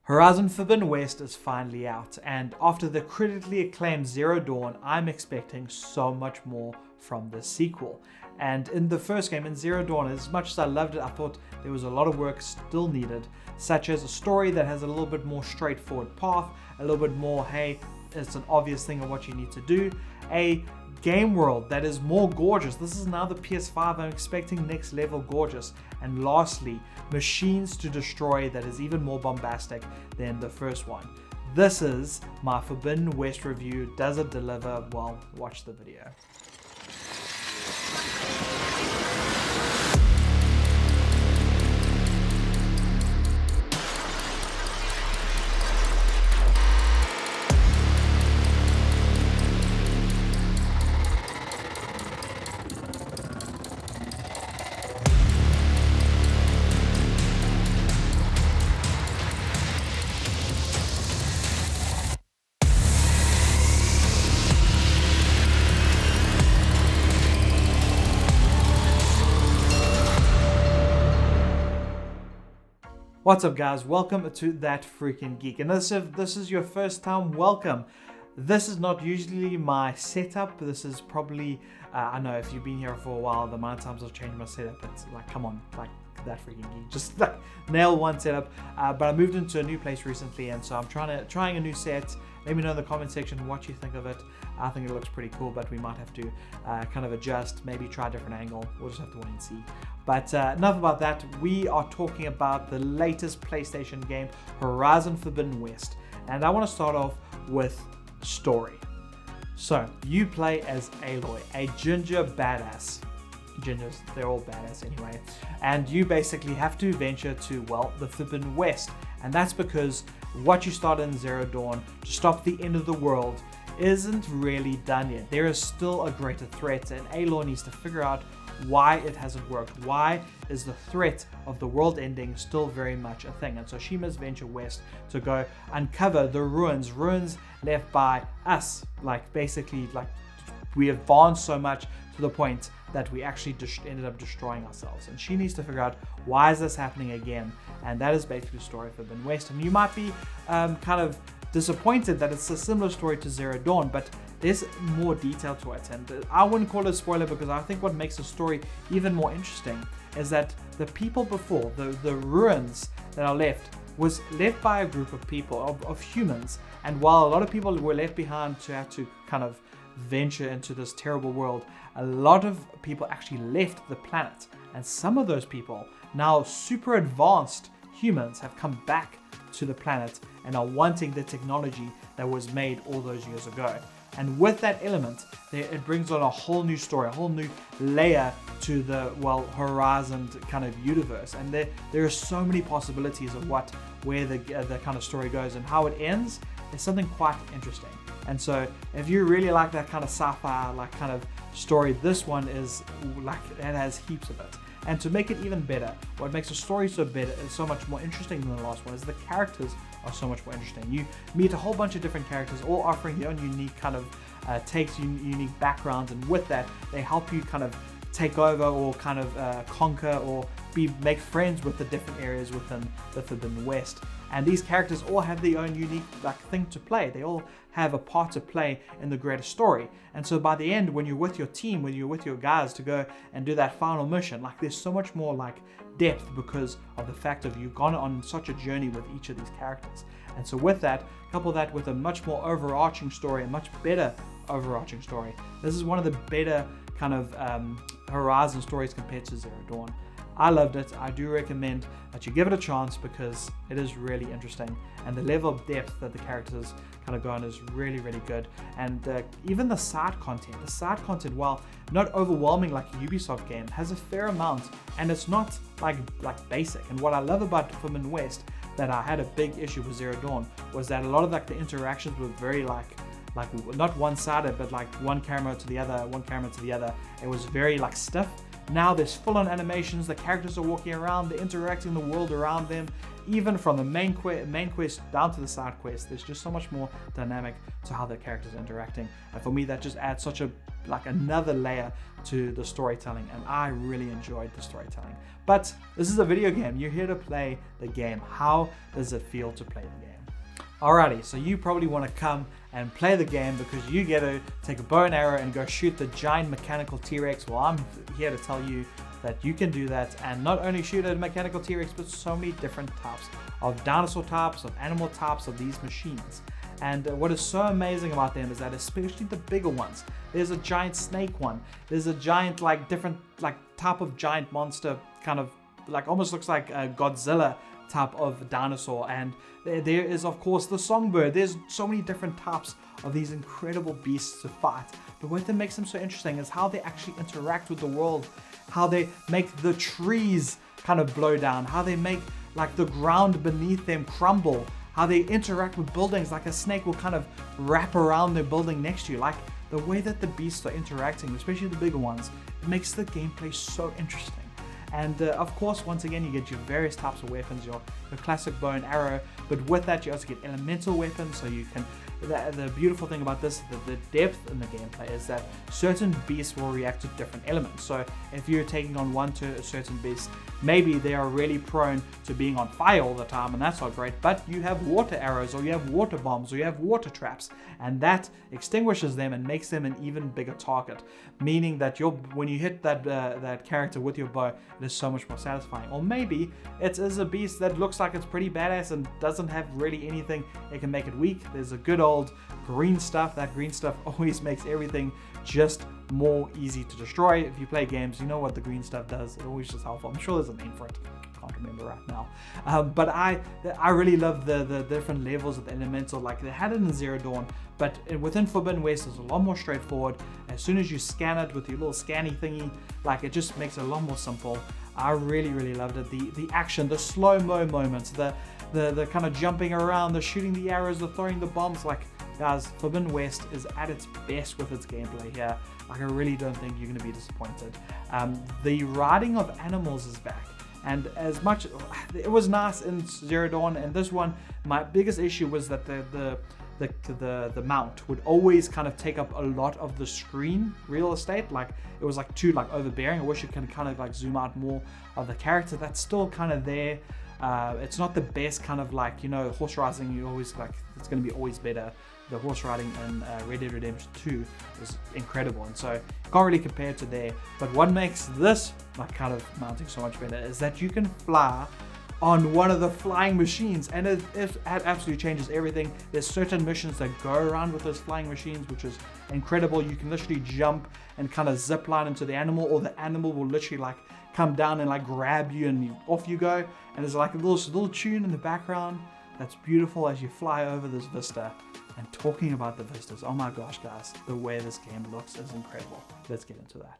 Horizon Forbidden West is finally out, and after the critically acclaimed Zero Dawn, I'm expecting so much more from this sequel. And in the first game, in Zero Dawn, as much as I loved it, I thought there was a lot of work still needed, such as a story that has a little bit more straightforward path, a little bit more, hey, it's an obvious thing of what you need to do, a game world that is more gorgeous. This is now the PS5, I'm expecting next level gorgeous. And lastly, machines to destroy that is even more bombastic than the first one. This is my Forbidden West review. Does it deliver? Well, watch the video. What's up guys, welcome to That Freaking Geek, and this is your first time, welcome. This is not usually my setup. This is probably, I know if you've been here for a while, the amount of times I've changed my setup, it's like, come on, like That Freaking Geek, just like nail one setup. But I moved into a new place recently, and so I'm trying a new set. Let me know in the comment section what you think of it. I think it looks pretty cool, but we might have to kind of adjust, maybe try a different angle. We'll just have to wait and see. But enough about that. We are talking about the latest PlayStation game, Horizon Forbidden West. And I want to start off with story. So, you play as Aloy, a ginger badass. Gingers, they're all badass anyway. And you basically have to venture to, well, the Forbidden West. And that's because what you started in Zero Dawn to stop the end of the world isn't really done yet. There is still a greater threat, and Aloy needs to figure out why it hasn't worked. Why is the threat of the world ending still very much a thing? And so she must venture west to go uncover the ruins left by us. Like basically, like we advanced so much to the point that we actually ended up destroying ourselves. And she needs to figure out why is this happening again. And that is basically the story of Forbidden West. And you might be kind of disappointed that it's a similar story to Zero Dawn, but there's more detail to it, and I wouldn't call it a spoiler because I think what makes the story even more interesting is that the people before, the ruins that are left, was left by a group of people, of humans, and while a lot of people were left behind to have to kind of venture into this terrible world, a lot of people actually left the planet, and some of those people, now super advanced humans, have come back to the planet and are wanting the technology that was made all those years ago. And with that element, it brings on a whole new story, a whole new layer to the, well, Horizon kind of universe. And there are so many possibilities of where the kind of story goes, and how it ends is something quite interesting. And so if you really like that kind of sci-fi, like kind of story, this one is like, it has heaps of it. And to make it even better, what makes the story so much more interesting than the last one is the characters are so much more interesting. You meet a whole bunch of different characters, all offering their own unique kind of takes, unique backgrounds, and with that, they help you kind of take over or kind of conquer or make friends with the different areas within the Forbidden West. And these characters all have their own unique thing to play. They all have a part to play in the greater story. And so by the end, when you're with your team, when you're with your guys to go and do that final mission, like there's so much more like depth because of the fact of you've gone on such a journey with each of these characters. And so with that, couple that with a much more overarching story, a much better overarching story. This is one of the better kind of Horizon stories compared to Zero Dawn. I loved it. I do recommend that you give it a chance because it is really interesting, and the level of depth that the characters kind of go on is really, really good. And even the side content, while not overwhelming like a Ubisoft game, has a fair amount, and it's not like basic. And what I love about Forbidden West that I had a big issue with Zero Dawn was that a lot of like the interactions were very like not one-sided, but like one camera to the other. It was very like stiff. Now there's full-on animations, the characters are walking around, they're interacting in the world around them, even from the main quest down to the side quest. There's just so much more dynamic to how the characters are interacting, and for me that just adds such a another layer to the storytelling, and I really enjoyed the storytelling. But this is a video game, you're here to play the game. How does it feel to play the game? Alrighty, so you probably want to come and play the game because you get to take a bow and arrow and go shoot the giant mechanical T-Rex. Well, I'm here to tell you that you can do that, and not only shoot a mechanical T-Rex, but so many different types of dinosaur types, of animal types of these machines. And what is so amazing about them is that, especially the bigger ones, there's a giant snake one, there's a giant different type of giant monster, kind of almost looks like a Godzilla type of dinosaur, and there is of course the songbird. There's so many different types of these incredible beasts to fight, but what makes them so interesting is how they actually interact with the world, how they make the trees kind of blow down, how they make the ground beneath them crumble, how they interact with buildings, like a snake will kind of wrap around the building next to you. The way that the beasts are interacting, especially the bigger ones, it makes the gameplay so interesting. And of course, once again, you get your various types of weapons, your classic bow and arrow, but with that you also get elemental weapons, so you can, the beautiful thing about this, the depth in the gameplay is that certain beasts will react to different elements. So if you're taking on a certain beast, maybe they are really prone to being on fire all the time, and that's not great, but you have water arrows, or you have water bombs, or you have water traps, and that extinguishes them and makes them an even bigger target, meaning that when you hit that character with your bow, it is so much more satisfying. Or maybe it is a beast that looks like it's pretty badass and doesn't have really anything that can make it weak. There's a good old green stuff. That green stuff always makes everything just more easy to destroy. If you play games, you know what the green stuff does. It always just helpful. I'm sure there's a name for it. I can't remember right now. But I really love the different levels of the elemental. They had it in Zero Dawn, but within Forbidden West it's a lot more straightforward. As soon as you scan it with your little scanny thingy, it just makes it a lot more simple. I really loved it. The action, the slow-mo moments, the kind of jumping around, the shooting the arrows, the throwing the bombs. Guys, Forbidden West is at its best with its gameplay here. I really don't think you're going to be disappointed. The riding of animals is back, and as much it was nice in Zero Dawn, and this one, my biggest issue was that the mount would always kind of take up a lot of the screen real estate. It was too overbearing. I wish it can kind of zoom out more of the character. That's still kind of there. It's not the best kind of horse riding. You always it's going to be always better. The horse riding in Red Dead Redemption 2 is incredible, and so can't really compare to there. But what makes this kind of mounting so much better is that you can fly on one of the flying machines, and it absolutely changes everything. There's certain missions that go around with those flying machines, which is incredible. You can literally jump and kind of zip line into the animal, or the animal will literally come down and grab you, and off you go. And there's a little tune in the background that's beautiful as you fly over this vista. And talking about the vistas, oh my gosh guys, the way this game looks is incredible. Let's get into that.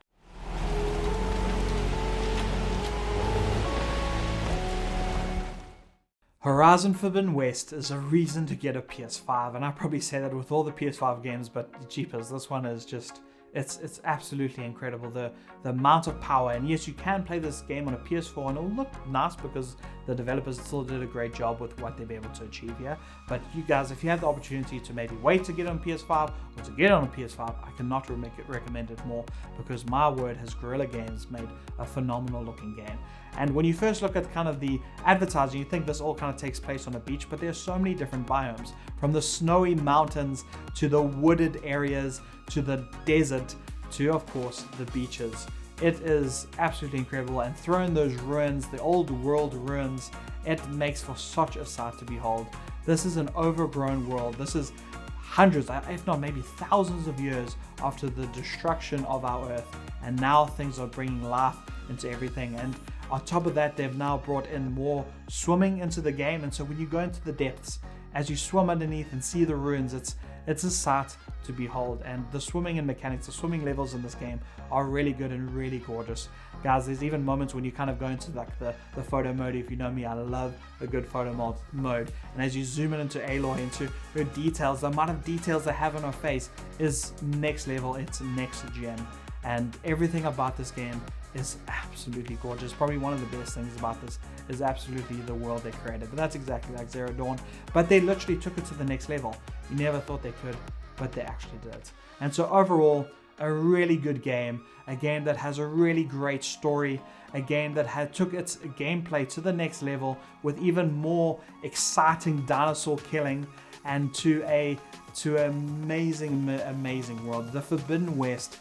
Horizon Forbidden West is a reason to get a PS5, and I probably say that with all the PS5 games, but jeepers, this one is just, it's absolutely incredible. The amount of power, and yes, you can play this game on a PS4 and it'll look nice because the developers still did a great job with what they've been able to achieve here. But you guys, if you have the opportunity to maybe wait to get on PS5 or to get on a PS5, I cannot recommend it more, because my word, has Guerrilla Games made a phenomenal looking game. And when you first look at kind of the advertising, you think this all kind of takes place on a beach, but there's so many different biomes, from the snowy mountains to the wooded areas to the desert to, of course, the beaches. It is absolutely incredible, and throwing those ruins, the old world ruins, it makes for such a sight to behold. This is an overgrown world. This is hundreds, if not maybe thousands of years after the destruction of our Earth, and now things are bringing life into everything. And on top of that, they've now brought in more swimming into the game, and so when you go into the depths, as you swim underneath and see the ruins, it's a sight to behold. And the swimming and mechanics, the swimming levels in this game are really good and really gorgeous. Guys, there's even moments when you kind of go into the photo mode. If you know me, I love a good photo mode. And as you zoom in into Aloy, into her details, the amount of details they have on her face is next level. It's next gen. And everything about this game is absolutely gorgeous. Probably one of the best things about this is absolutely the world they created. But that's exactly like Zero Dawn. But they literally took it to the next level. You never thought they could, but they actually did. And so overall, a really good game, a game that has a really great story, a game that took its gameplay to the next level with even more exciting dinosaur killing, and to amazing world. The Forbidden West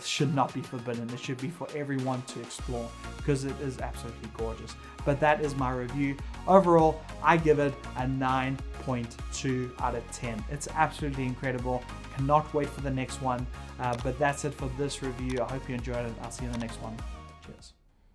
should not be forbidden. It should be for everyone to explore because it is absolutely gorgeous. But that is my review. Overall, I give it a 9.2 out of 10. It's absolutely incredible. Cannot wait for the next one. But that's it for this review. I hope you enjoyed it. I'll see you in the next one.